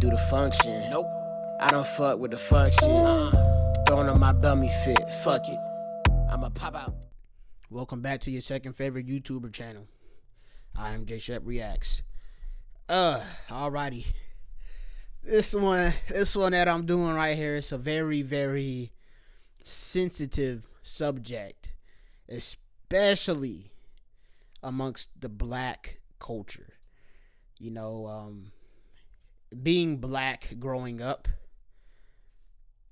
do the function. Nope. I don't fuck with the fuck shit. Throwing on my dummy fit. Fuck it. I'ma pop out. Welcome back to your second favorite YouTuber channel. I am J Shep Reacts. Alrighty. This one that I'm doing right here is a very, very sensitive subject, especially amongst the black culture. You know, being black growing up,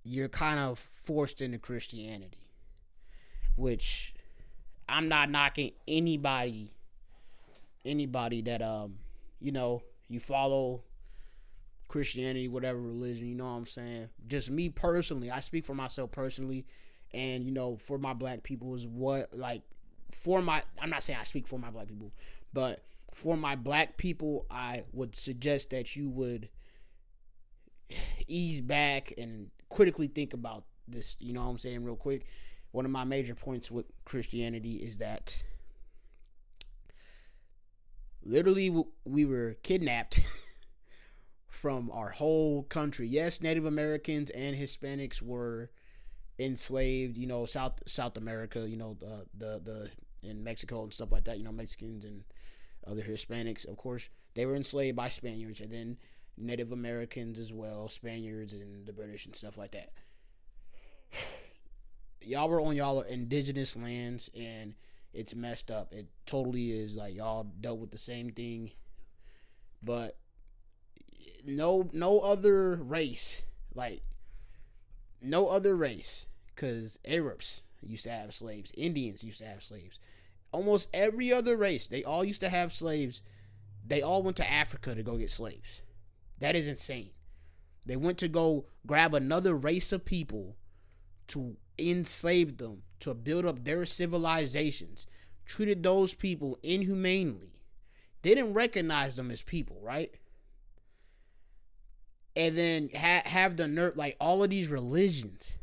you're kind of forced into Christianity, which I'm not knocking anybody that you know, you follow Christianity, whatever religion, you know what I'm saying? Just me personally, I speak for myself personally, and you know, for my black people is what, like, I'm not saying I speak for my black people, but for my black people, I would suggest that you would ease back and critically think about this, you know what I'm saying, real quick. One of my major points with Christianity is that literally we were kidnapped from our whole country. Yes, Native Americans and Hispanics were enslaved, you know, South America, you know, the in Mexico and stuff like that, you know, Mexicans and other Hispanics, of course, they were enslaved by Spaniards, and then Native Americans as well, Spaniards and the British and stuff like that. Y'all were on y'all indigenous lands, and it's messed up. It totally is. Like, y'all dealt with the same thing, but no other race, because Arabs used to have slaves, Indians used to have slaves, almost every other race, they all used to have slaves. They all went to Africa to go get slaves. That is insane. They went to go grab another race of people to enslave them, to build up their civilizations, treated those people inhumanely. They didn't recognize them as people, right? And then have the nerve, like, all of these religions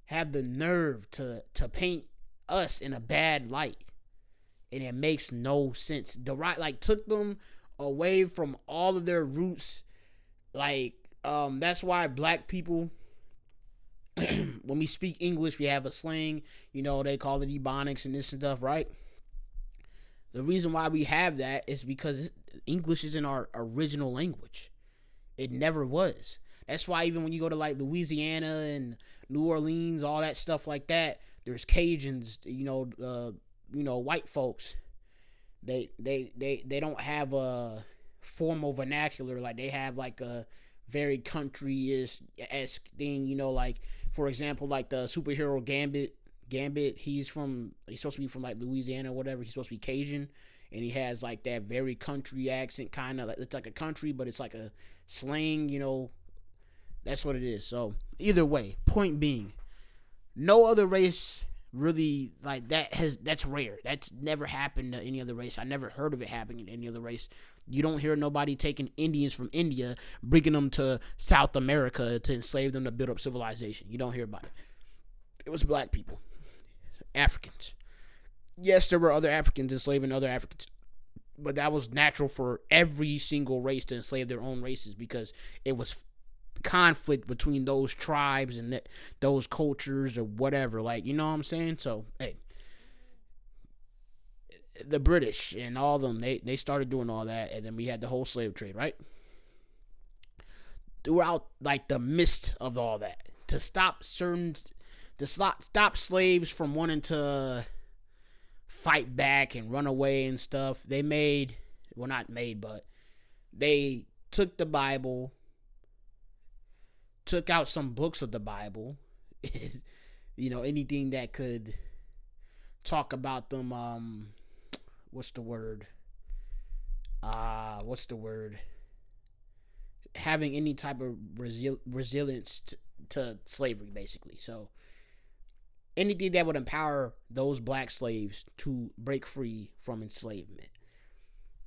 have the nerve to paint us in a bad light. And it makes no sense. Took them away from all of their roots. That's why black people, when we speak English, we have a slang, you know, they call it ebonics and this and stuff, right? The reason why we have that is because English isn't our original language. It never was. That's why even when you go to like Louisiana and New Orleans, all that stuff like that, there's Cajuns, white folks. They don't have a formal vernacular. Like, they have like a very country-esque thing, you know, like, for example, like the superhero Gambit, he's supposed to be from like Louisiana or whatever. He's supposed to be Cajun, and he has like that very country accent, kind of. It's like a country, but it's like a slang, you know. That's what it is. So either way, point being, no other race really like that's rare. That's never happened to any other race. I never heard of it happening to any other race. You don't hear nobody taking Indians from India, bringing them to South America to enslave them to build up civilization. You don't hear about it. It was black people, Africans. Yes, there were other Africans enslaving other Africans, but that was natural for every single race to enslave their own races, because it was conflict between those tribes and those cultures or whatever. Like, you know what I'm saying? So, hey, the British and all of them, they started doing all that, and then we had the whole slave trade, right? Throughout, like, the midst of all that, to stop slaves from wanting to fight back and run away and stuff, they took the Bible, took out some books of the Bible, you know, anything that could talk about them, having any type of resilience to slavery, basically. So anything that would empower those black slaves to break free from enslavement.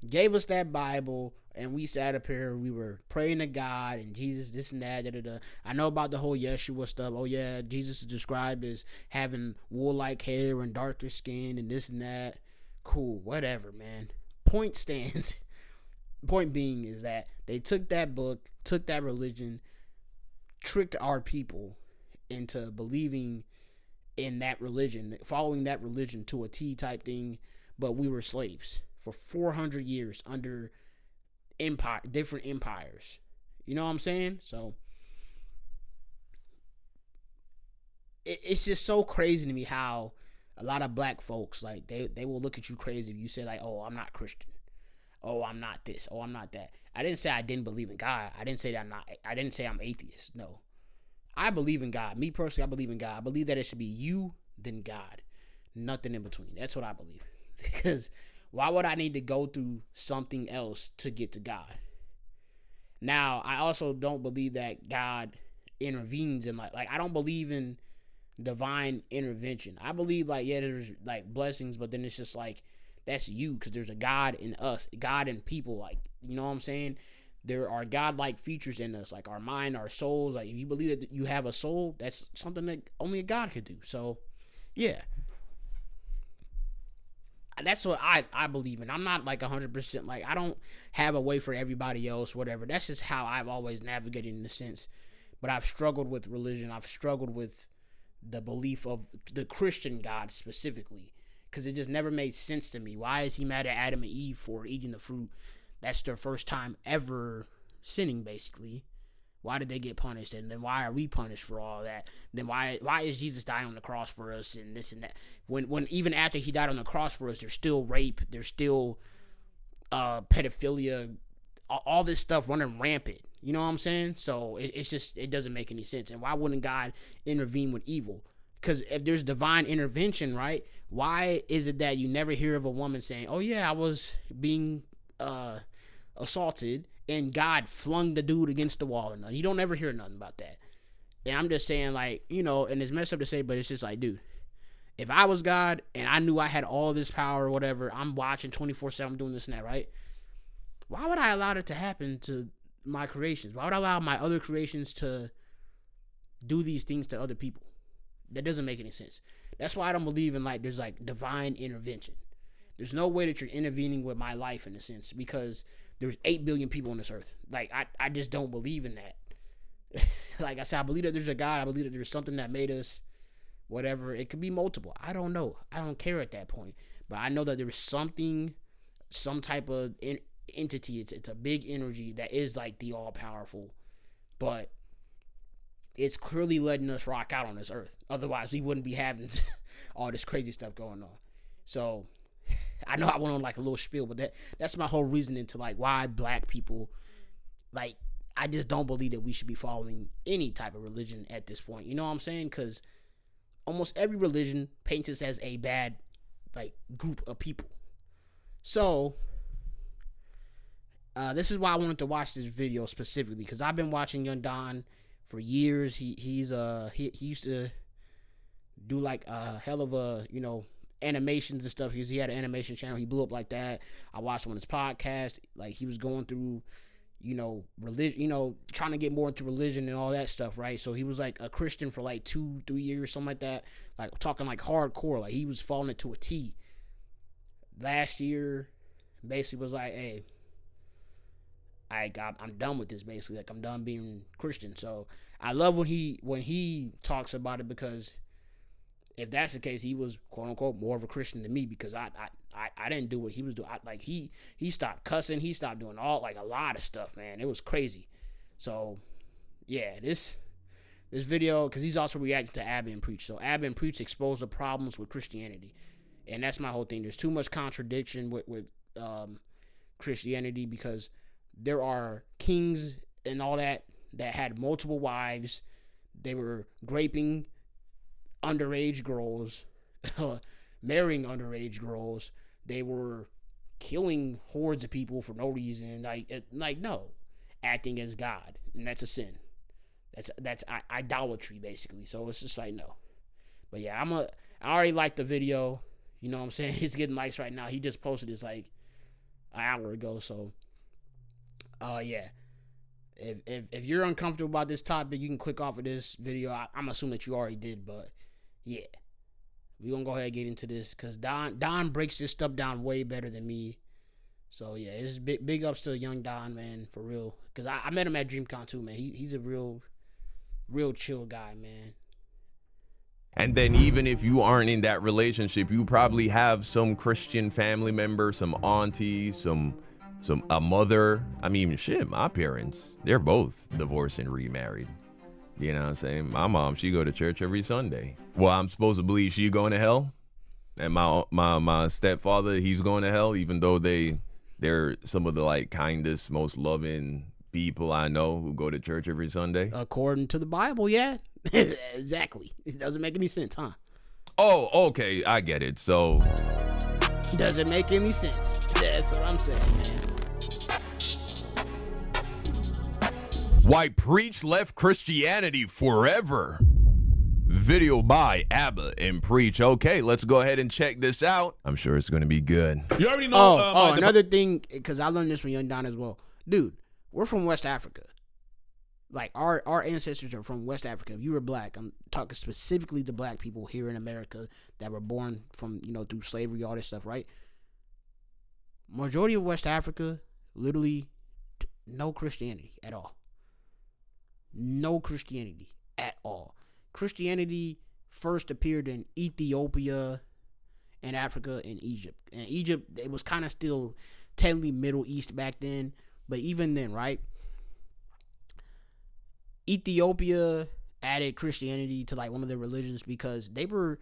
Gave us that Bible, and we sat up here, we were praying to God and Jesus, this and that, I know about the whole Yeshua stuff. Oh yeah, Jesus is described as having wool-like hair and darker skin and this and that. Cool, whatever, man. Point stands. Point being is that they took that book, took that religion, tricked our people into believing in that religion, following that religion to a T type thing, but we were slaves for 400 years under different empires. You know what I'm saying? So it's just so crazy to me how a lot of black folks, like, they will look at you crazy if you say, like, oh, I'm not Christian. Oh, I'm not this. Oh, I'm not that. I didn't say I didn't believe in God. I didn't say that I didn't say I'm atheist. No. I believe in God. Me personally, I believe in God. I believe that it should be you, then God. Nothing in between. That's what I believe. Because why would I need to go through something else to get to God? Now, I also don't believe that God intervenes in, like I don't believe in divine intervention. I believe, like, yeah, there's like blessings, but then it's just like, that's you, because there's a God in us, God in people, like, you know what I'm saying? There are God-like features in us, like our mind, our souls. Like, if you believe that you have a soul, that's something that only a God could do. So, yeah. That's what I believe in. I'm not like 100%, like, I don't have a way for everybody else, whatever. That's just how I've always navigated in a sense. But I've struggled with religion. I've struggled with the belief of the Christian God specifically, because it just never made sense to me. Why is he mad at Adam and Eve for eating the fruit? That's their first time ever sinning, basically. Why did they get punished? And then why are we punished for all that? Then why is Jesus dying on the cross for us and this and that? When even after he died on the cross for us, there's still rape, there's still pedophilia, all this stuff running rampant. You know what I'm saying? So it's just, it doesn't make any sense. And why wouldn't God intervene with evil? Because if there's divine intervention, right? Why is it that you never hear of a woman saying, oh yeah, I was being assaulted and God flung the dude against the wall or nothing? You don't ever hear nothing about that. And I'm just saying, like, you know, and it's messed up to say, but it's just like, dude, if I was God and I knew I had all this power or whatever, I'm watching 24/7 doing this and that, right? Why would I allow it to happen to my creations? Why would I allow my other creations to do these things to other people? That doesn't make any sense. That's why I don't believe in, like, there's like divine intervention. There's no way that you're intervening with my life in a sense, because there's 8 billion people on this earth. Like, I just don't believe in that. Like I said, I believe that there's a God. I believe that there's something that made us, whatever. It could be multiple. I don't know. I don't care at that point. But I know that there's something, some type of entity. It's a big energy that is like the all-powerful. But it's clearly letting us rock out on this earth. Otherwise, we wouldn't be having all this crazy stuff going on. So I know I went on like a little spiel, but that's my whole reasoning to, like, why black people, like, I just don't believe that we should be following any type of religion at this point. You know what I'm saying? Because almost every religion paints us as a bad, like, group of people. So this is why I wanted to watch this video specifically, because I've been watching Young Don for years. He used to do like a hell of a, you know, animations and stuff, because he had an animation channel. He blew up like that. I watched him on his podcast. Like, he was going through, you know, religion, you know, trying to get more into religion and all that stuff, right? So he was like a Christian for like 2-3 years, something like that. Like, talking like hardcore. Like, he was falling into a T. Last year, basically was like, hey, I'm done with this, basically. Like, I'm done being Christian. So I love when he talks about it, because if that's the case, he was, quote unquote, more of a Christian than me, because I didn't do what he was doing. Like, he stopped cussing. He stopped doing a lot of stuff, man. It was crazy. So yeah, this video, because he's also reacting to Abba and Preach. So Abba and Preach expose the problems with Christianity, and that's my whole thing. There's too much contradiction with Christianity, because there are kings and all that had multiple wives. They were raping underage girls, marrying underage girls. They were killing hordes of people for no reason. Like no, acting as God, and that's a sin. That's idolatry, basically. So it's just like, no. But yeah, I already liked the video. You know what I'm saying? It's getting likes right now. He just posted this like an hour ago. So yeah. If you're uncomfortable about this topic, you can click off of this video. I'm assuming that you already did, but yeah, we're gonna go ahead and get into this, because Don breaks this stuff down way better than me. So yeah, it's big ups to Young Don, man, for real. Cause I met him at DreamCon too, man. He's a real chill guy, man. And then even if you aren't in that relationship, you probably have some Christian family member, some auntie, a mother. I mean, shit, my parents, they're both divorced and remarried. You know what I'm saying? My mom, she go to church every Sunday. Well, I'm supposed to believe she going to hell. And my stepfather, he's going to hell, even though they're some of the like kindest, most loving people I know who go to church every Sunday. According to the Bible, yeah. Exactly. It doesn't make any sense, huh? Oh, okay, I get it. So doesn't make any sense. That's what I'm saying, man. Why Preach Left Christianity Forever. Video by ABBA and Preach. Okay, let's go ahead and check this out. I'm sure it's going to be good. You already know. Another thing, because I learned this from Young Don as well. Dude, we're from West Africa. Like, our ancestors are from West Africa. If you were black, I'm talking specifically to black people here in America that were born from, through slavery, all this stuff, right? Majority of West Africa, literally, no Christianity at all. No Christianity at all. Christianity first appeared in Ethiopia and Africa and Egypt. And Egypt, it was kind of still technically Middle East back then. But even then, right? Ethiopia added Christianity to like one of their religions because they were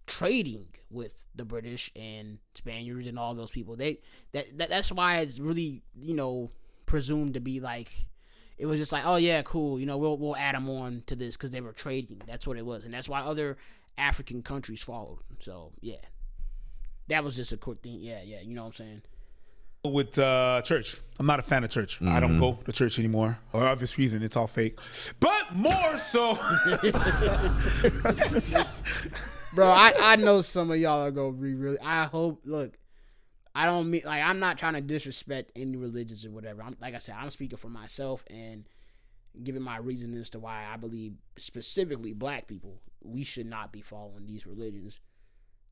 trading with the British and Spaniards and all those people. That's why it's really, presumed to be like, it was just like, oh yeah, cool, we'll add them on to this because they were trading. That's what it was, and that's why other African countries followed. So yeah, that was just a quick thing. Yeah, you know what I'm saying. With church, I'm not a fan of church. I don't go to church anymore, for obvious reason. It's all fake. But more so, bro, I know some of y'all are gonna be really. I hope. Look, I don't mean like I'm not trying to disrespect any religions or whatever. Like I said, I'm speaking for myself and giving my reason as to why I believe specifically black people, we should not be following these religions.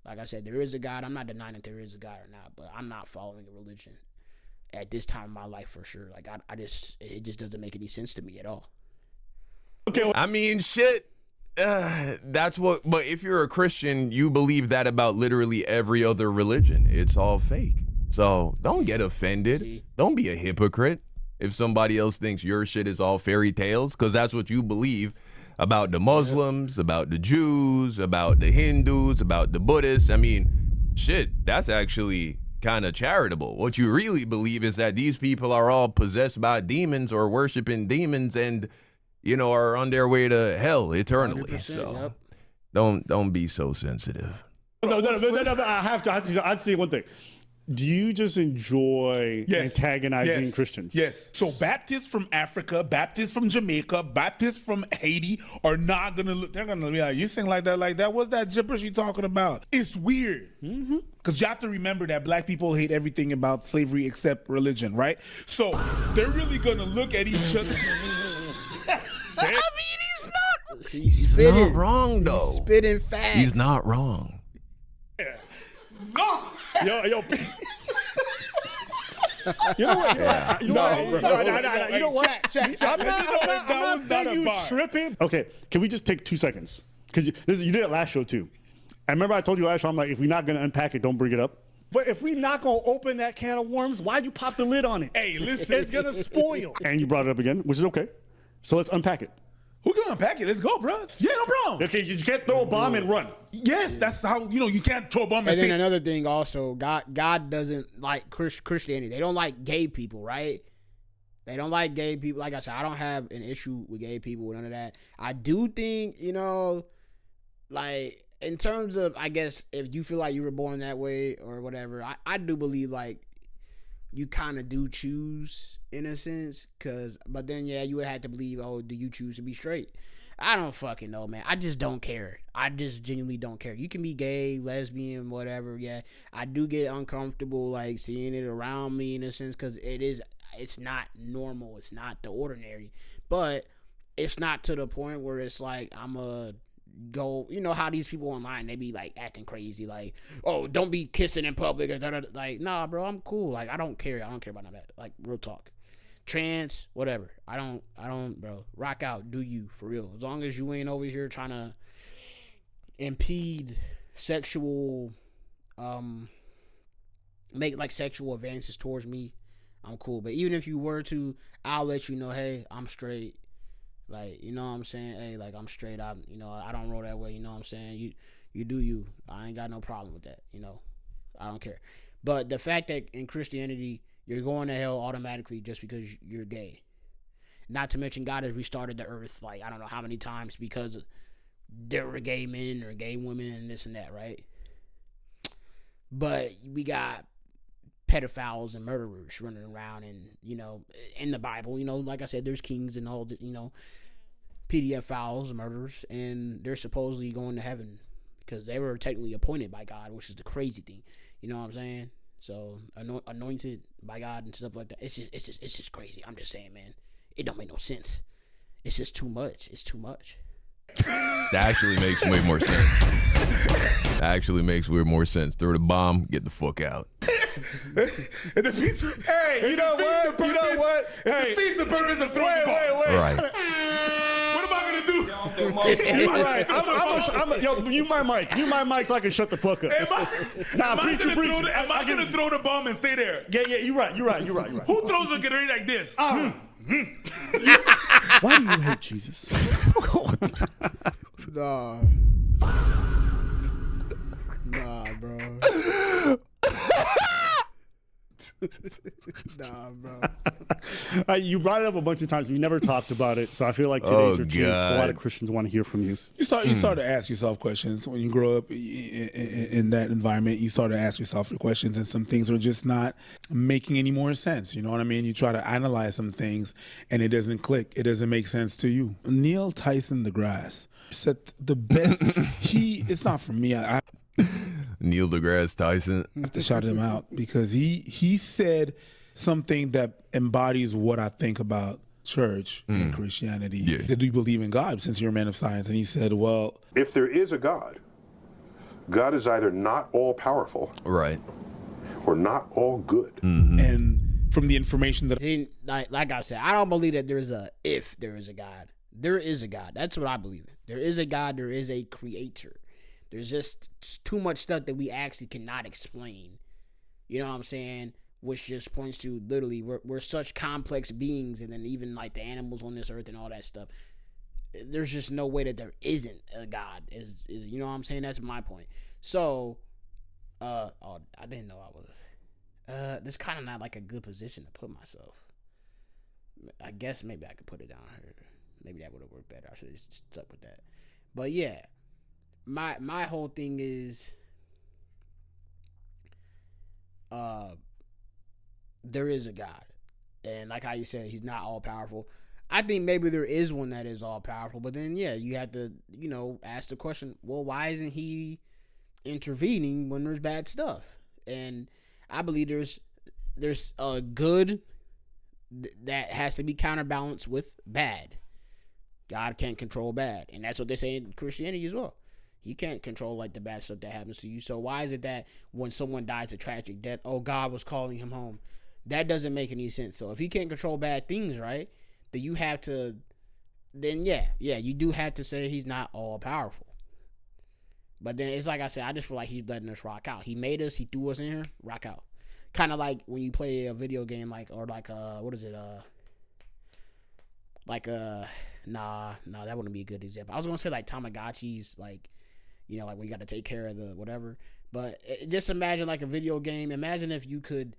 Like I said, there is a God. I'm not denying that there is a God or not, but I'm not following a religion at this time of my life for sure. Like it just doesn't make any sense to me at all. Okay, I mean, shit. That's what. But if you're a Christian, you believe that about literally every other religion. It's all fake. So don't get offended. See? Don't be a hypocrite if somebody else thinks your shit is all fairy tales, because that's what you believe about the Muslims, about the Jews, about the Hindus, about the Buddhists. I mean, shit, that's actually kind of charitable. What you really believe is that these people are all possessed by demons or worshiping demons and, are on their way to hell eternally. So don't be so sensitive. No, I have to say one thing. Do you just enjoy antagonizing Christians? Yes. So Baptists from Africa, Baptists from Jamaica, Baptists from Haiti are not going to look. They're going to be like, you sing like that. What's that gibberish you talking about? It's weird. Because you have to remember that black people hate everything about slavery except religion, right? So they're really going to look at each other. I mean, He's spitting. not wrong, though. He's spitting fast. He's not wrong. No. Yo. You know what? I'm not saying you tripping. Okay, can we just take 2 seconds? Because you did it last show too. I remember I told you last show, I'm like, if we're not gonna unpack it, don't bring it up. But if we're not gonna open that can of worms, why'd you pop the lid on it? Hey, listen. It's gonna spoil. And you brought it up again, which is okay. So let's unpack it. Who can unpack it? Let's go, bro. Yeah, no problem. Okay, you can't throw a bomb and run. Yes, that's how, you can't throw a bomb and then another thing also, God doesn't like Christianity. They don't like gay people, right? They don't like gay people. Like I said, I don't have an issue with gay people, with none of that. I do think, like, in terms of, I guess, if you feel like you were born that way or whatever, I do believe, like, you kind of do choose in a sense, but then you would have to believe, do you choose to be straight? I don't fucking know, man. I just don't care. I just genuinely don't care. You can be gay, lesbian, whatever. Yeah, I do get uncomfortable like seeing it around me in a sense, because it's not normal. It's not the ordinary, but it's not to the point where it's like I'm a go, you know how these people online, they be like acting crazy, like, oh, don't be kissing in public, or like, nah, bro, I'm cool. Like, I don't care about none of that. Like, real talk. Trans, whatever. I don't, bro. Rock out, do you, for real. As long as you ain't over here trying to impede sexual, make like sexual advances towards me, I'm cool. But even if you were to, I'll let you know, hey, I'm straight. Like, you know what I'm saying? Hey, like, I'm straight. I don't roll that way. You know what I'm saying? You do you. I ain't got no problem with that. You know, I don't care. But the fact that in Christianity, you're going to hell automatically just because you're gay. Not to mention God has restarted the earth, like, I don't know how many times because there were gay men or gay women and this and that, right? But we got pedophiles and murderers running around, and, you know, in the Bible, you know, like I said, there's kings and all the, you know, pedophiles, murderers, and they're supposedly going to heaven because they were technically appointed by God, which is the crazy thing. You know what I'm saying? So anointed by God and stuff like that. It's just crazy. I'm just saying, man. It don't make no sense. It's just too much. It's too much. That actually makes way more sense. That actually makes way more sense. Throw the bomb, get the fuck out. Hey, you know what? You know what? Hey, defeats the purpose of throwing the ball. Wait. Right. What am I gonna do? Right. Yo, mute my mic. Mute my mic so I can shut the fuck up. Am I gonna throw the bomb and stay there? Yeah, you're right. Who throws a grenade like this? Why do you hate Jesus? Nah, bro. Nah, bro. You brought it up a bunch of times. We never talked about it, so I feel like today's your chance. A lot of Christians want to hear from you. You start to ask yourself questions when you grow up in that environment. You start to ask yourself questions, and some things are just not making any more sense. You know what I mean? You try to analyze some things, and it doesn't click. It doesn't make sense to you. Neil Tyson deGrasse said the best. It's not for me. I Neil deGrasse Tyson. have to shout him out because he said something that embodies what I think about church and Christianity. Yeah. He said, do you believe in God, since you're a man of science? And he said, well, if there is a God, God is either not all powerful, right, or not all good. And from the information that like I said, I don't believe that there is a God. There is a God. That's what I believe in. There is a God. There is a creator. There's just too much stuff that we actually cannot explain. You know what I'm saying? Which just points to literally we're such complex beings, and then even like the animals on this earth and all that stuff. There's just no way that there isn't a God. Is you know what I'm saying? That's my point. So, I didn't know I was. This kind of not like a good position to put myself. I guess maybe I could put it down here. Maybe that would have worked better. I should have stuck with that. But yeah. My whole thing is there is a God, and like how you said, he's not all powerful. I think maybe there is one that is all powerful, but then yeah, you have to, you know, ask the question, well, why isn't he intervening when there's bad stuff? And I believe there's a good that has to be counterbalanced with bad. God can't control bad, and that's what they say in Christianity as well. You can't control like the bad stuff that happens to you. So why is it that when someone dies a tragic death, oh, God was calling him home? That doesn't make any sense. So if he can't control bad things, right, then you have to, then yeah, you do have to say he's not all powerful. But then it's like I said, I just feel like he's letting us rock out. He made us, he threw us in here, rock out. Kind of like when you play a video game, like, or like, what is it, nah, that wouldn't be a good example. I was gonna say like Tamagotchis, like, you know, like when you got to take care of the whatever. But just imagine like a video game. Imagine if you could,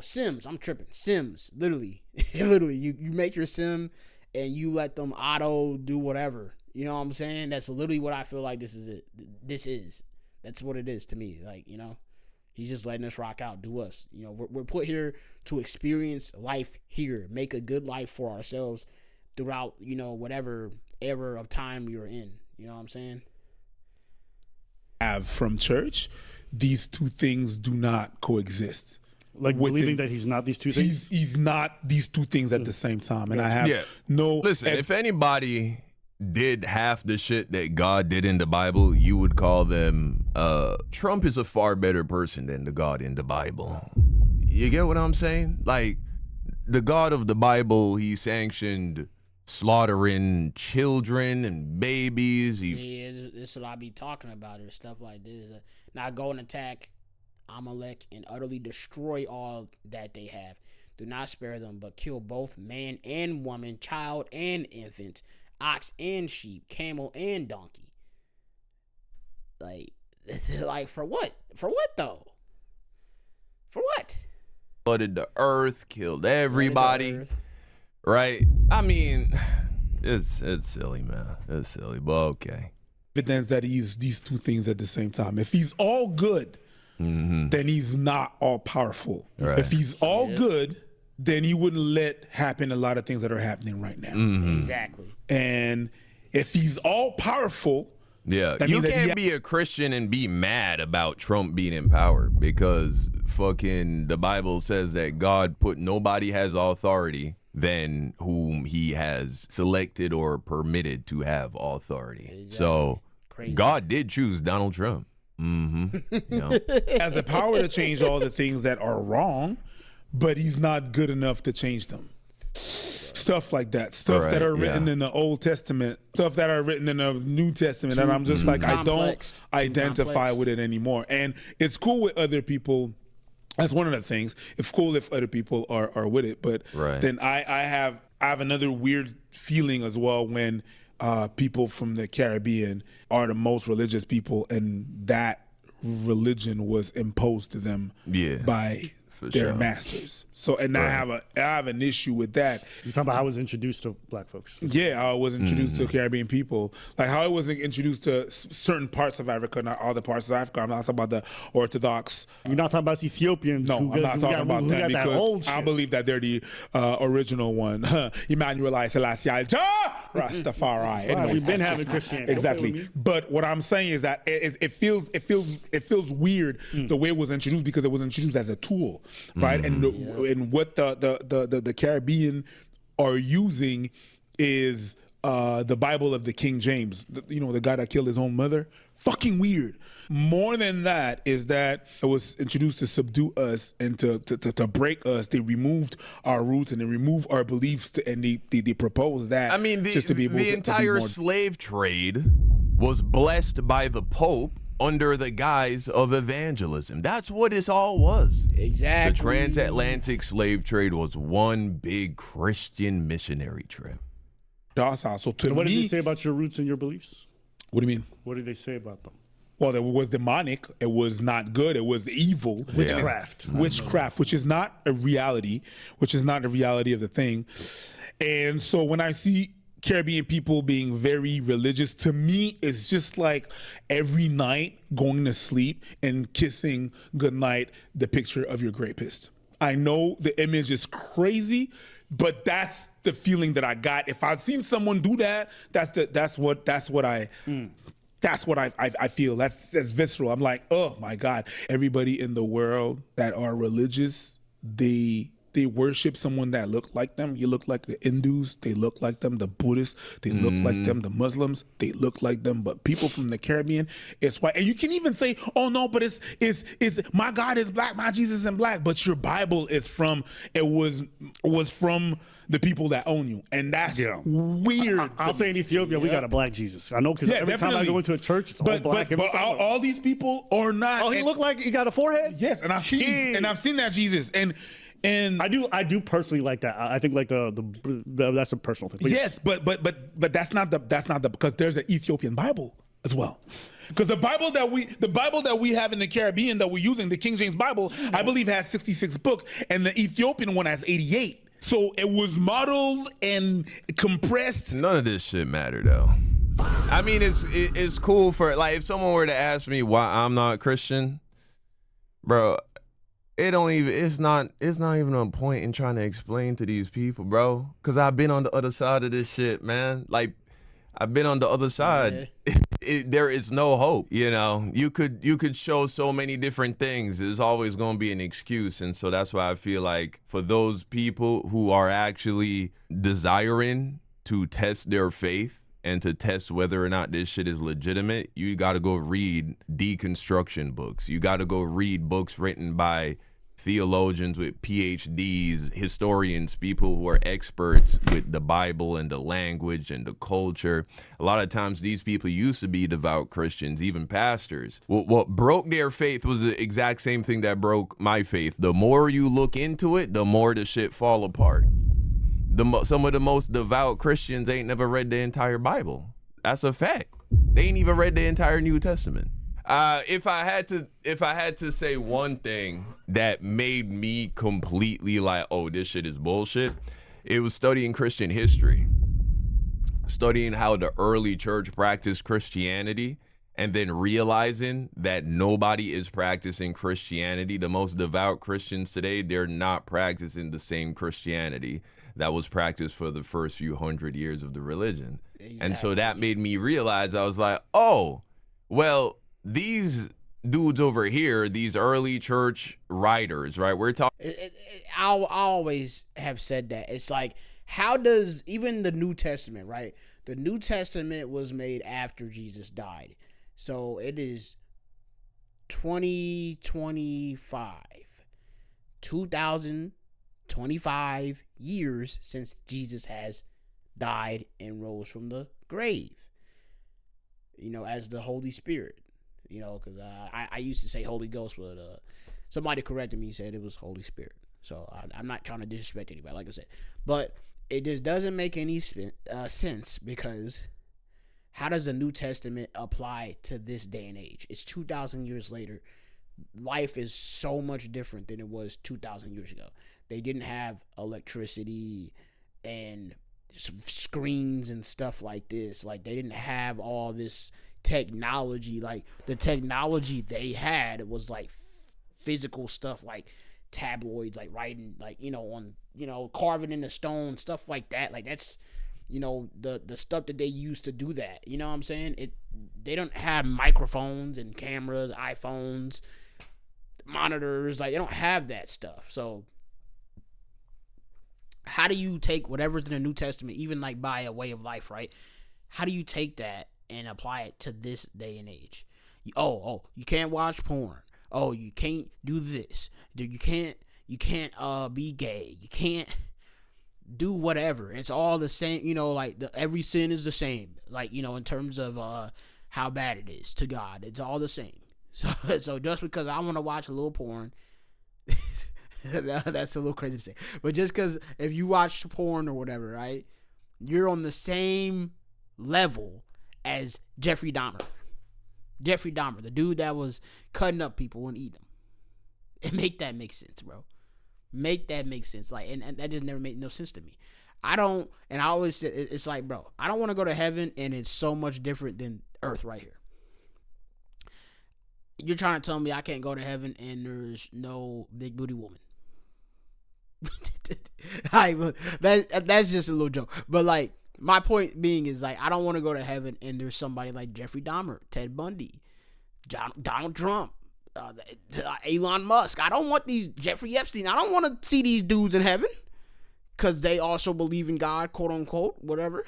Sims. I'm tripping. Sims, literally, you make your sim and you let them auto do whatever. You know what I'm saying? That's literally what I feel like this is it. That's what it is to me. Like, you know, he's just letting us rock out, do us. You know, we're put here to experience life here, make a good life for ourselves throughout, you know, whatever era of time you're in. You know what I'm saying? Have from church, these two things do not coexist. Like believing that he's not these two things? He's not these two things at the same time. And I have no... Listen, if anybody did half the shit that God did in the Bible, you would call them, Trump is a far better person than the God in the Bible. You get what I'm saying? Like, the God of the Bible, he sanctioned slaughtering children and babies. Yeah, this is what I be talking about, or stuff like this. Now go and attack Amalek and utterly destroy all that they have. Do not spare them, but kill both man and woman, child and infant, ox and sheep, camel and donkey. Like for what? For what though? For what? Flooded the earth, killed everybody. Right? I mean, it's silly, man. It's silly, but okay. Evidence that he's these two things at the same time. If he's all good, then he's not all powerful. Right. If he's all good, then he wouldn't let happen a lot of things that are happening right now. Exactly. And if he's all powerful, yeah, that you means that can't be a Christian and be mad about Trump being in power, because fucking the Bible says that God put nobody has authority than whom he has selected or permitted to have authority. Exactly. So Crazy. God did choose Donald Trump. You know? has the power to change all the things that are wrong, but he's not good enough to change them. Stuff like that. Stuff Right, that are written yeah. in the Old Testament, stuff that are written in the New Testament. And I'm just like, I don't complex. Too identify complex. with it anymore. And it's cool with other people. That's one of the things. It's cool if other people are with it. But Right. then I have another weird feeling as well when people from the Caribbean are the most religious people, and that religion was imposed to them Yeah, by for their sure. masters. So, and I have an issue with that. You're talking about how I was introduced to black folks. Yeah, how I was introduced to Caribbean people, like how I wasn't introduced to certain parts of Africa, not all the parts of Africa. I'm not talking about the Orthodox. You're not talking about Ethiopians. No, who I'm got- not who talking got- about who them got that old because I shit. believe that they're the original one. Emmanuel I Selassie I Jah Rastafari. Anyways, we've been that's having just- Christianity. Exactly. Don't play with me. But what I'm saying is that it feels weird the way it was introduced, because it was introduced as a tool, right? And what the Caribbean are using is the Bible of the King James. The guy that killed his own mother. Fucking weird. More than that is that it was introduced to subdue us and to break us. They removed our roots and they removed our beliefs, and they proposed that. I mean, just to be able the to be entire more- slave trade was blessed by the Pope under the guise of evangelism. That's what it all was. Exactly. The transatlantic slave trade was one big Christian missionary trip. docile. So to And what did me, they say about your roots and your beliefs? what do you mean? What did they say about them? Well, it was demonic. It was not good. It was evil. Witchcraft. Witchcraft, which is not a reality, of the thing. And so when I see Caribbean people being very religious, to me, it's just like every night going to sleep and kissing goodnight the picture of your rapist. I know the image is crazy, but that's the feeling that I got. If I've seen someone do that, that's what I feel. That's visceral. I'm like, oh my God. Everybody in the world that are religious, they worship someone that look like them. You look like the Hindus, they look like them. The Buddhists, they look like them. The Muslims, they look like them. But people from the Caribbean, it's white. And you can even say, oh no, but it's my God is black, my Jesus is black. But your Bible is was from the people that own you. And that's weird. I'll say in Ethiopia, we got a black Jesus. I know, because every time I go into a church, it's all but black. But all these people are not. Oh, he look like he got a forehead? Yes, and I've seen that Jesus. And I do personally like that. I think like the that's a personal thing. But yes, but that's not the because there's an Ethiopian Bible as well. Because the Bible that we have in the Caribbean that we're using, the King James Bible, I believe has 66 books, and the Ethiopian one has 88. So it was modeled and compressed. None of this shit matter though. I mean, it's cool for, like, if someone were to ask me why I'm not Christian, bro, it's not even a point in trying to explain to these people, bro. Cause I've been on the other side of this shit, man. Like, I've been on the other side. There is no hope. You know, you could show so many different things. There's always going to be an excuse. And so that's why I feel like for those people who are actually desiring to test their faith and to test whether or not this shit is legitimate, you got to go read deconstruction books. You got to go read books written by theologians with PhDs, historians, people who are experts with the Bible and the language and the culture. A lot of times these people used to be devout Christians, even pastors. What broke their faith was the exact same thing that broke my faith. The more you look into it, the more the shit fall apart. Some of the most devout Christians ain't never read the entire Bible. That's a fact. They ain't even read the entire New Testament. If I had to say one thing that made me completely like, oh, this shit is bullshit, it was studying Christian history, studying how the early church practiced Christianity, and then realizing that nobody is practicing Christianity. The most devout Christians today, they're not practicing the same Christianity that was practiced for the first few hundred years of the religion. Exactly. And so that made me realize, I was like, oh, well, these dudes over here, these early church writers, right? We're talking. I always have said that. It's like, how does even the New Testament, right? The New Testament was made after Jesus died. So it is 2025, 2025 years since Jesus has died and rose from the grave, as the Holy Spirit. Because I used to say Holy Ghost, but somebody corrected me and said it was Holy Spirit. So I'm not trying to disrespect anybody, like I said. But it just doesn't make any sense, because how does the New Testament apply to this day and age? It's 2,000 years later. Life is so much different than it was 2,000 years ago. They didn't have electricity and screens and stuff like this. Like, they didn't have all this technology. Like, the technology they had was like physical stuff, like tabloids, like writing, like on carving in the stone, stuff like that. Like, that's the stuff that they used to do that. You know what I'm saying? They don't have microphones and cameras, iPhones, monitors. Like, they don't have that stuff. So how do you take whatever's in the New Testament, even like by a way of life, right? How do you take that and apply it to this day and age? You can't watch porn. Oh, you can't do this. You can't be gay. You can't do whatever. It's all the same. Like every sin is the same. Like, in terms of how bad it is to God, it's all the same. So just because I want to watch a little porn, that's a little crazy to say. But just because if you watch porn or whatever, right, you're on the same level as Jeffrey Dahmer. Jeffrey Dahmer, the dude that was cutting up people and eating them. And make that make sense, bro. Make that make sense. Like, and that just never made no sense to me. I always say, it's like, bro, I don't want to go to heaven, and it's so much different than earth right here. You're trying to tell me I can't go to heaven and there's no big booty woman. That's just a little joke. But like, my point being is, like, I don't want to go to heaven and there's somebody like Jeffrey Dahmer, Ted Bundy, Donald Trump, Elon Musk. I don't want these, Jeffrey Epstein. I don't want to see these dudes in heaven because they also believe in God, quote unquote, whatever.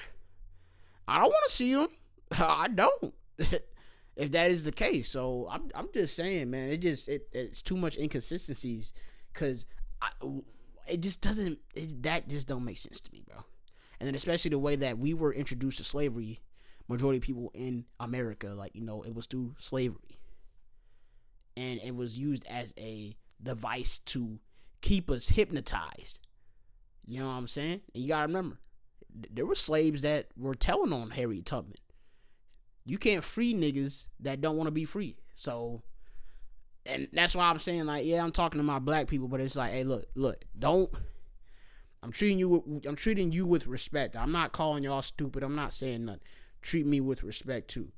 I don't want to see them. I don't. If that is the case. So I'm just saying, man, it's too much inconsistencies, because it just doesn't, that just don't make sense to me, bro. And then especially the way that we were introduced to slavery, majority of people in America, like, it was through slavery. And it was used as a device to keep us hypnotized. You know what I'm saying? And you gotta remember, there were slaves that were telling on Harriet Tubman. You can't free niggas that don't want to be free. So, and that's why I'm saying, like, yeah, I'm talking to my black people, but it's like, hey, look, I'm treating you with respect. I'm not calling y'all stupid. I'm not saying nothing. Treat me with respect too.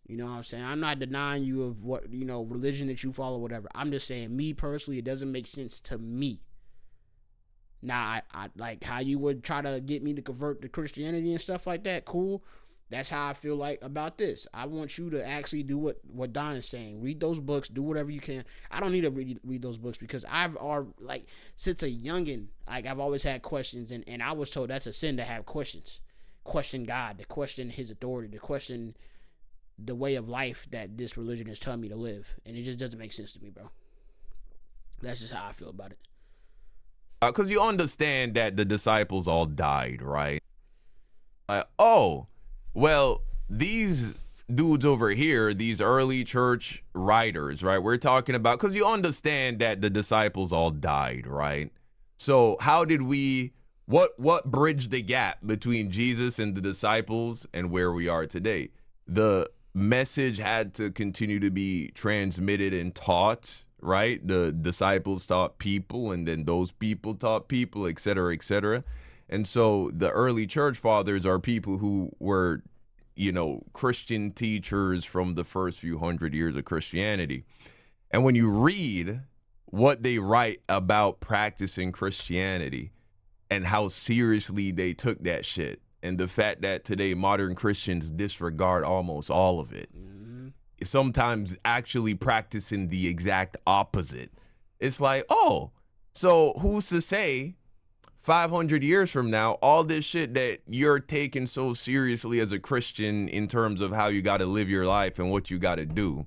You know what I'm saying? I'm not denying you of what, religion that you follow, whatever. I'm just saying, me personally, it doesn't make sense to me. Now, I like how you would try to get me to convert to Christianity and stuff like that. Cool. That's how I feel like about this. I want you to actually do what Don is saying. Read those books. Do whatever you can. I don't need to read those books, because since a youngin', like, I've always had questions, and I was told that's a sin to have questions. question God, to question his authority, to question the way of life that this religion is telling me to live. And it just doesn't make sense to me, bro. That's just how I feel about it. Because you understand that the disciples all died, right? Oh, well, these dudes over here, these early church writers, right? We're talking about, because you understand that the disciples all died, right? So how did we, what bridged the gap between Jesus and the disciples and where we are today? The message had to continue to be transmitted and taught, right? The disciples taught people, and then those people taught people, et cetera, et cetera. And so the early church fathers are people who were, you know, Christian teachers from the first few hundred years of Christianity. And when you read what they write about practicing Christianity and how seriously they took that shit, and the fact that today modern Christians disregard almost all of it, sometimes actually practicing the exact opposite. It's like, oh, so who's to say 500 years from now, all this shit that you're taking so seriously as a Christian in terms of how you got to live your life and what you got to do,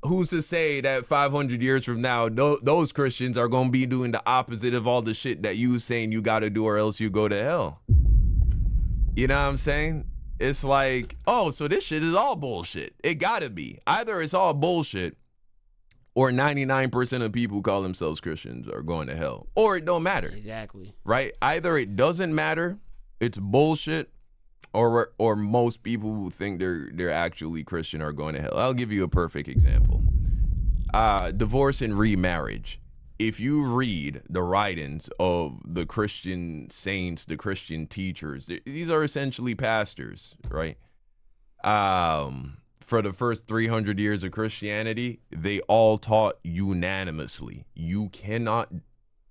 who's to say that 500 years from now, those Christians are going to be doing the opposite of all the shit that you saying you got to do or else you go to hell? You know what I'm saying? It's like, oh, so this shit is all bullshit. It got to be. Either it's all bullshit, or 99% of people who call themselves Christians are going to hell. Or it don't matter. Exactly. Right? Either it doesn't matter, it's bullshit, or most people who think they're actually Christian are going to hell. I'll give you a perfect example. Divorce and remarriage. If you read the writings of the Christian saints, the Christian teachers, these are essentially pastors, right? For the first 300 years of Christianity, they all taught unanimously, you cannot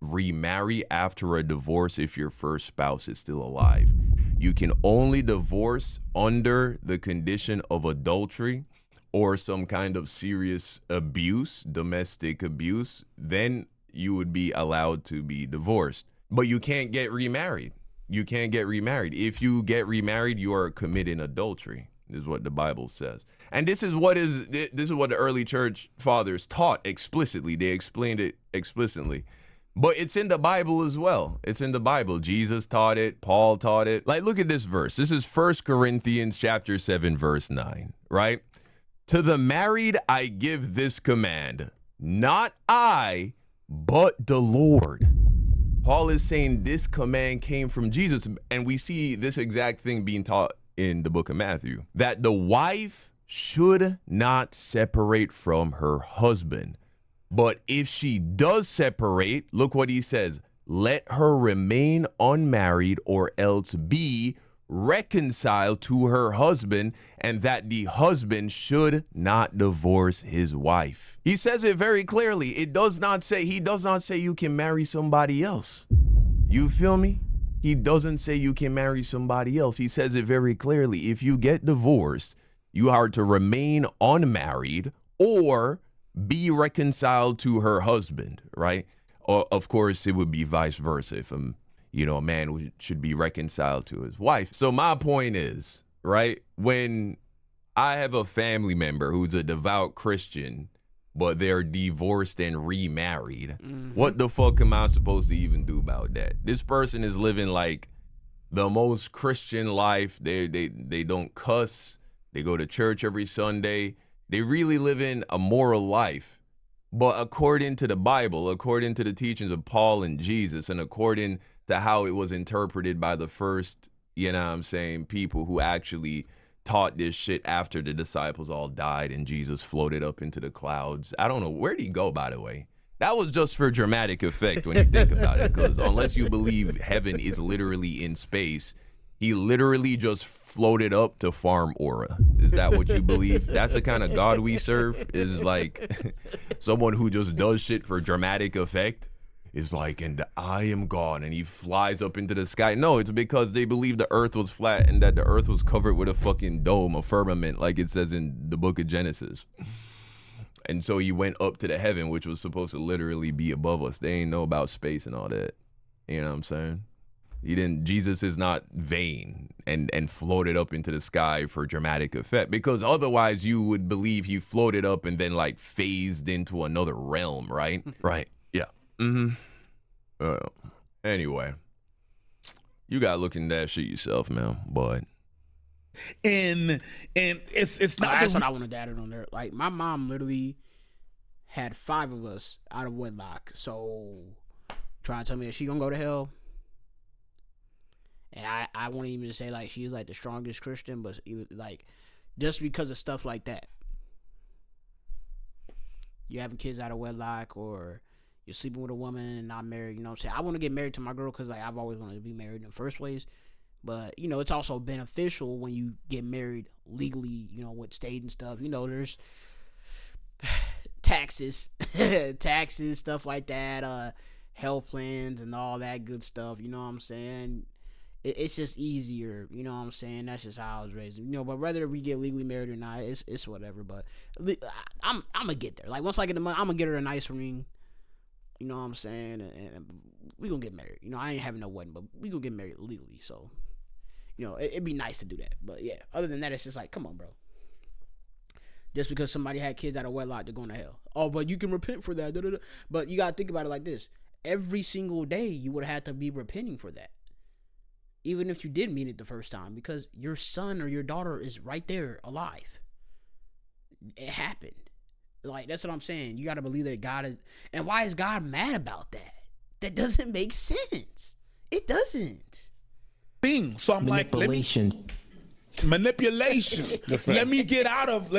remarry after a divorce if your first spouse is still alive. You can only divorce under the condition of adultery or some kind of serious abuse, domestic abuse. Then you would be allowed to be divorced. But you can't get remarried. You can't get remarried. If you get remarried, you are committing adultery, is what the Bible says. And this is what the early church fathers taught explicitly. They explained it explicitly. But it's in the Bible as well. It's in the Bible. Jesus taught it. Paul taught it. Like, look at this verse. This is 1 Corinthians chapter 7, verse 9, right? To the married I give this command, not I, but the Lord. Paul is saying this command came from Jesus. And we see this exact thing being taught in the book of Matthew, that the wife should not separate from her husband. But if she does separate, look what he says, let her remain unmarried or else be reconciled to her husband, and that the husband should not divorce his wife. He says it very clearly. He does not say you can marry somebody else. You feel me? He doesn't say you can marry somebody else. He says it very clearly. If you get divorced, you are to remain unmarried or be reconciled to her husband, right? Or, of course, it would be vice versa. If a man should be reconciled to his wife. So my point is, right, when I have a family member who's a devout Christian, but they're divorced and remarried, what the fuck am I supposed to even do about that? This person is living like the most Christian life. They don't cuss. They go to church every Sunday. They really live in a moral life. But according to the Bible, according to the teachings of Paul and Jesus, and according to how it was interpreted by the first, people who actually taught this shit after the disciples all died and Jesus floated up into the clouds. I don't know. Where'd he go, by the way? That was just for dramatic effect when you think about it, because unless you believe heaven is literally in space, he literally just floated up to farm aura. Is that what you believe? That's the kind of God we serve? Is like someone who just does shit for dramatic effect? Is like, and I am gone, and he flies up into the sky. No, it's because they believe the earth was flat and that the earth was covered with a fucking dome, a firmament, like it says in the book of Genesis. And so he went up to the heaven, which was supposed to literally be above us. They ain't know about space and all that. You know what I'm saying? Jesus is not vain and floated up into the sky for dramatic effect, because otherwise you would believe he floated up and then like phased into another realm, right? Right. Yeah. Anyway, you got to look into that shit yourself, man. But And it's not. That's what I wanted to add it on there. Like my mom literally had 5 of us out of wedlock. So trying to tell me that she gonna go to hell. And I won't even say like she's like the strongest Christian, but like just because of stuff like that. You having kids out of wedlock, or you're sleeping with a woman and not married, you know what I'm saying? I want to get married to my girl because like I've always wanted to be married in the first place. But, you know, it's also beneficial when you get married legally, you know, with state and stuff. You know, there's taxes, stuff like that, health plans and all that good stuff, you know what I'm saying? It's just easier, you know what I'm saying? That's just how I was raised, you know. But whether we get legally married or not, it's whatever. But I'm gonna get there. Like once I get the money, I'm gonna get her a nice ring, you know what I'm saying? And we gonna get married. You know, I ain't having no wedding, but we gonna get married legally. So, you know, it'd be nice to do that. But yeah, other than that, it's just like, come on, bro. Just because somebody had kids out of wedlock, they're going to hell. Oh, but you can repent for that. Da, da, da. But you gotta think about it like this: every single day, you would have had to be repenting for that. Even if you did mean it the first time, because your son or your daughter is right there alive. It happened. Like, that's what I'm saying. You got to believe that God is... And why is God mad about that? That doesn't make sense. It doesn't. So I'm like, manipulation. Let me just get out of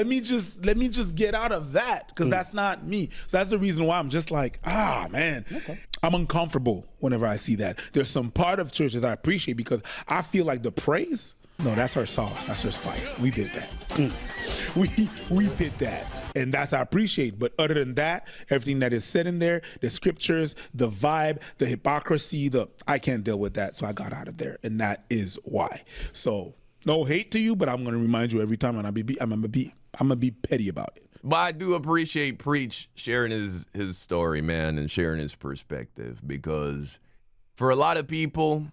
that, because that's not me. So that's the reason why I'm just like, man. Okay. I'm uncomfortable whenever I see that. There's some part of churches I appreciate, because I feel like the praise, no, that's our sauce, that's our spice. We did that. We did that. And that's I appreciate. But other than that, everything that is said in there, the scriptures, the vibe, the hypocrisy, I can't deal with that. So I got out of there. And that is why. So no hate to you, but I'm gonna remind you every time, and I'm gonna be petty about it. But I do appreciate Preach sharing his story, man, and sharing his perspective, because for a lot of people,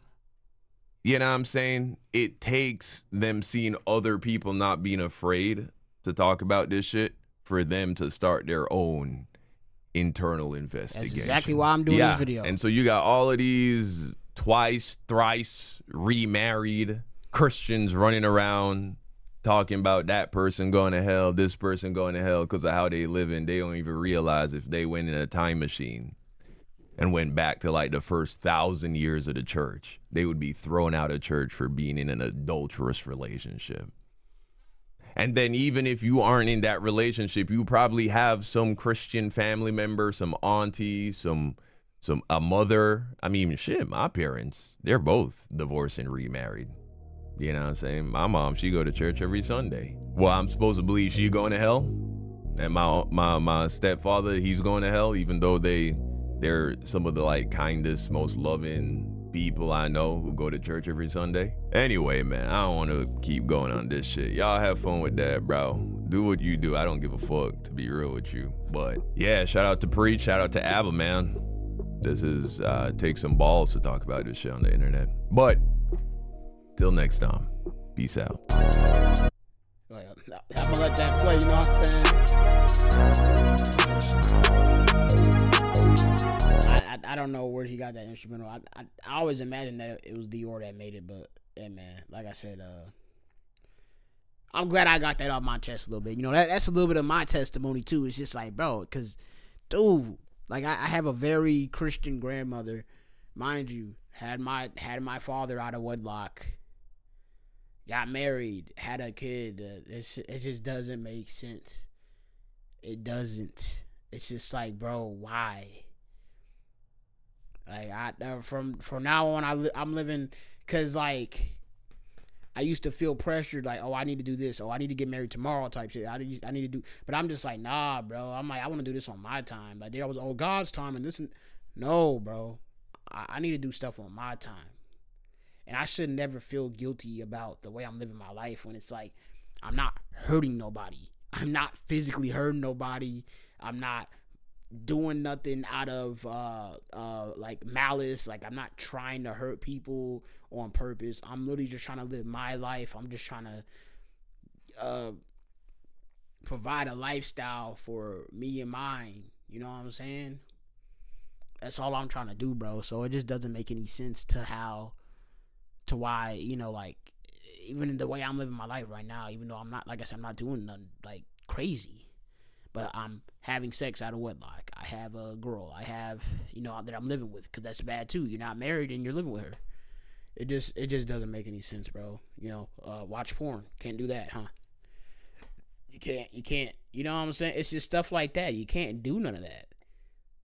you know what I'm saying, it takes them seeing other people not being afraid to talk about this shit for them to start their own internal investigation. That's exactly why I'm doing this video. And so you got all of these twice, thrice remarried Christians running around talking about that person going to hell, this person going to hell because of how they live, and they don't even realize if they went in a time machine and went back to like the first 1,000 years of the church, they would be thrown out of church for being in an adulterous relationship. And then even if you aren't in that relationship, you probably have some Christian family member, some auntie, a mother. I mean, shit, my parents, they're both divorced and remarried. You know what I'm saying? My mom, she go to church every Sunday. Well, I'm supposed to believe she going to hell, and my stepfather, he's going to hell, even though they're some of the like kindest, most loving people I know who go to church every Sunday. Anyway, man, I don't want to keep going on this shit. Y'all have fun with that, bro. Do what you do. I don't give a fuck, to be real with you. But yeah, shout out to Preach, shout out to Abba, man. This is take some balls to talk about this shit on the internet. But till next time, peace out. I'm gonna let that play, you know what I'm saying? I don't know where he got that instrumental. I always imagined that it was Dior that made it, but yeah, man, like I said, I'm glad I got that off my chest a little bit. You know, that's a little bit of my testimony too. It's just like, bro, because, dude, like I have a very Christian grandmother, mind you, had my father out of wedlock. Got married, had a kid. It just doesn't make sense. It doesn't. It's just like, bro, why? Like from now on, I'm living, cause like I used to feel pressured, like, oh, I need to do this, oh, I need to get married tomorrow, type shit. I need to do, but I'm just like, nah, bro. I'm like, I want to do this on my time. Like there was God's time, and this, no, bro. I need to do stuff on my time. And I should never feel guilty about the way I'm living my life when it's like I'm not hurting nobody. I'm not physically hurting nobody. I'm not doing nothing out of like malice. Like, I'm not trying to hurt people on purpose. I'm literally just trying to live my life. I'm just trying to provide a lifestyle for me and mine. You know what I'm saying? That's all I'm trying to do, bro. So it just doesn't make any sense to why, you know, like, even in the way I'm living my life right now, even though I'm not, like I said, I'm not doing nothing like crazy, but I'm having sex out of wedlock. I have a girl. I have, you know, that I'm living with, because that's bad too. You're not married and you're living with her. It just doesn't make any sense, bro. You know, watch porn. Can't do that, huh? You can't, you know what I'm saying? It's just stuff like that. You can't do none of that.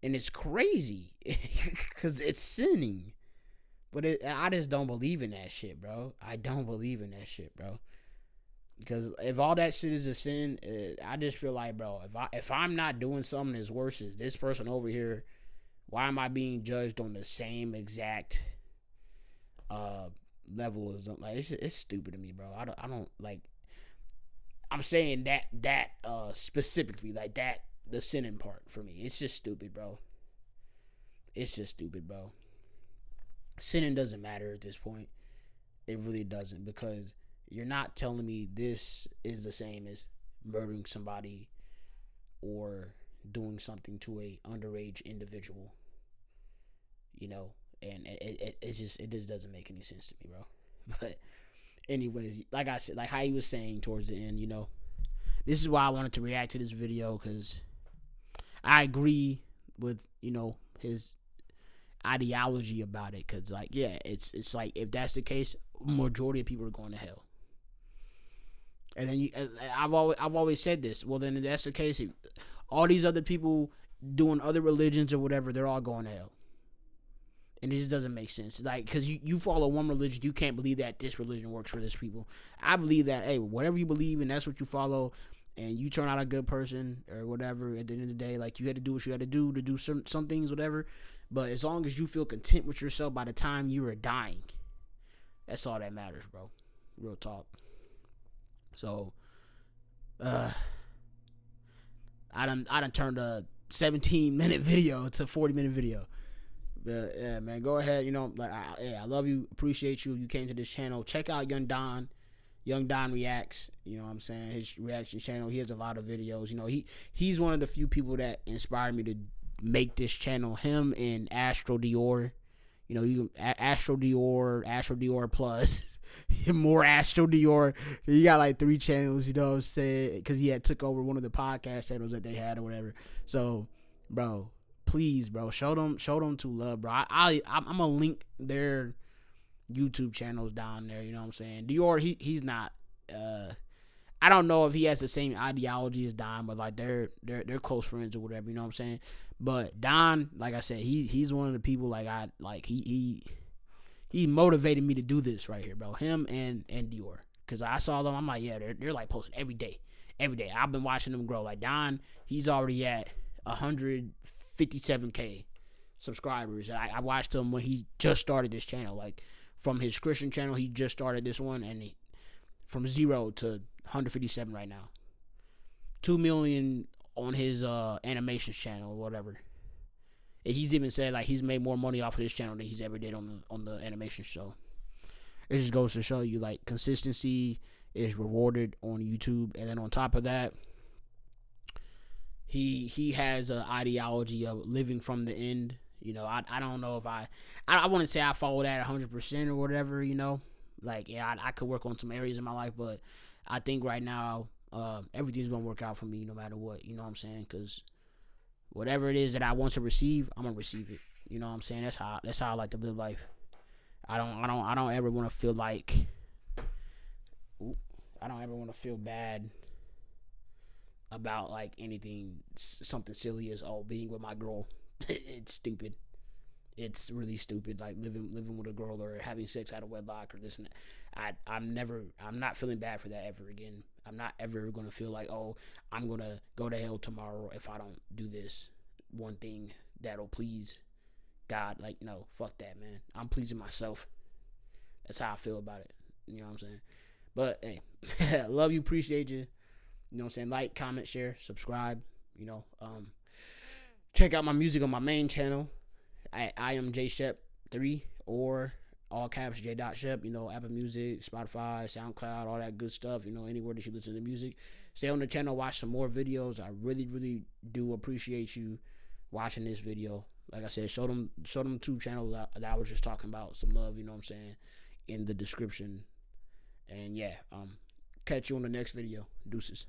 And it's crazy because it's sinning. But I just don't believe in that shit, bro. I don't believe in that shit, bro. Because if all that shit is a sin, I just feel like, bro, if I'm not doing something as worse as this person over here, why am I being judged on the same exact level as them? Like, it's stupid to me, bro. I don't like. I'm saying that specifically, like that, the sinning part for me. It's just stupid, bro. It's just stupid, bro. Sinning doesn't matter at this point. It really doesn't, because you're not telling me this is the same as murdering somebody or doing something to a underage individual. You know, and it just doesn't make any sense to me, bro. But anyways, like I said, like how he was saying towards the end, you know, this is why I wanted to react to this video, because I agree with, you know, his ideology about it. Because, like, yeah, it's like, if that's the case, majority of people are going to hell. And then I've always said this. Well, then if that's the case, all these other people doing other religions or whatever, they're all going to hell. And it just doesn't make sense. Like, because you follow one religion, you can't believe that this religion works for this people. I believe that, hey, whatever you believe in, that's what you follow, and you turn out a good person or whatever at the end of the day. Like, you had to do what you had to do some things, whatever. But as long as you feel content with yourself by the time you are dying, that's all that matters, bro. Real talk. So, I done turned a 17-minute video to a 40-minute video. But yeah, man, go ahead. You know, like, I love you, appreciate you. You came to this channel. Check out Young Don Reacts. You know what I'm saying? His reaction channel. He has a lot of videos. You know, he's one of the few people that inspired me to make this channel. Him and Astro Dior. You know, you Astro Dior Plus, more Astro Dior. You got like 3 channels. You know what I'm saying? Because he had took over one of the podcast channels that they had or whatever. So, bro, please, bro, show them to love, bro. I'm gonna link their YouTube channels down there. You know what I'm saying? Dior, he's not. I don't know if he has the same ideology as Don, but like they're close friends or whatever. You know what I'm saying? But Don, like I said, he's one of the people he motivated me to do this right here, bro. Him and Dior, because I saw them. I'm like, yeah, they're like posting every day. I've been watching them grow. Like Don, he's already at 157K subscribers. I watched him when he just started this channel. Like, from his Christian channel, he just started this one, and from 0 to 157 right now. 2 million on his animations channel or whatever. And he's even said like he's made more money off of this channel than he's ever did on the animation show. It just goes to show you, like, consistency is rewarded on YouTube. And then on top of that, he has an ideology of living from the end. You know, I don't know if I wouldn't say I follow that 100% or whatever, you know. Like, yeah, I could work on some areas in my life, but I think right now everything's going to work out for me no matter what, you know what I'm saying? Because whatever it is that I want to receive, I'm going to receive it. You know what I'm saying? That's how I like to live life. I don't ever want to feel like I don't ever want to feel bad about like anything, something silly as being with my girl. It's stupid. It's really stupid. Like living with a girl or having sex out of wedlock or this and that. I'm not feeling bad for that ever again. I'm not ever gonna feel like, oh, I'm gonna go to hell tomorrow if I don't do this one thing that'll please God. Like, no, fuck that, man. I'm pleasing myself. That's how I feel about it. You know what I'm saying? But hey, love you, appreciate you. You know what I'm saying? Like, comment, share, subscribe. You know, Check out my music on my main channel at I am J Shep 3 or all caps J. Shep. You know, Apple Music, Spotify, SoundCloud, all that good stuff. You know, anywhere that you listen to music. Stay on the channel, watch some more videos. I really, really do appreciate you watching this video. Like I said, show them 2 channels that I was just talking about. Some love, you know what I'm saying, in the description. And yeah, catch you on the next video. Deuces.